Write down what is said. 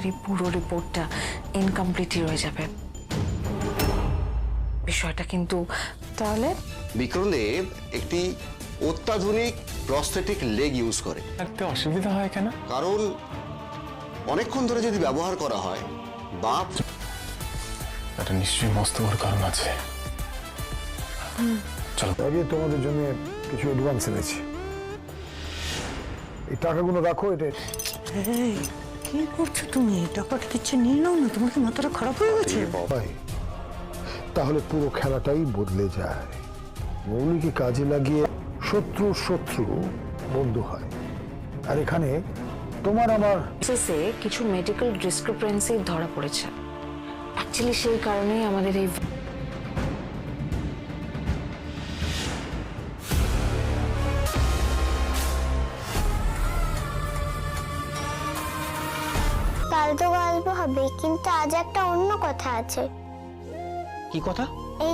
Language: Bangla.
এই পুরো রিপোর্টটা ইনকমপ্লিটই রয়ে যাবে। বিষয়টা কিন্তু তাহলে বিক্রমদেব একটি অত্যাধুনিক প্রস্থেটিক লেগ ইউজ করে। একটা অসুবিধা হয় কেন? কারণ অনেকক্ষণ ধরে যদি ব্যবহার করা হয় বাপ এটা নিশ্চয়ই মস্ত বড় কারণ আছে। চলো আগে তোমাদের জন্য কিছু অ্যাডভান্স এনেছি, এই টাকাগুলো রাখো। এটা এই, কি করছো তুমি? টাকাটা দিচ্ছে নিয়ে নাও না, তোমার কি মাথাটা খারাপ হয়ে গেছে? ভাই, তাহলে পুরো খেলাটাই বদলে যায়। মৌলিকে কাজে লাগিয়ে শত্রু বন্ধু হয়। আর এখানে তোমার আমার কেসে কিছু মেডিকেল ডিসক্রিপেন্সি ধরা পড়েছে। অ্যাকচুয়ালি সেই কারণেই আমাদের এই কাল তো গল্প হবে, কিন্তু আজ একটা অন্য কথা আছে। কি কথা? এই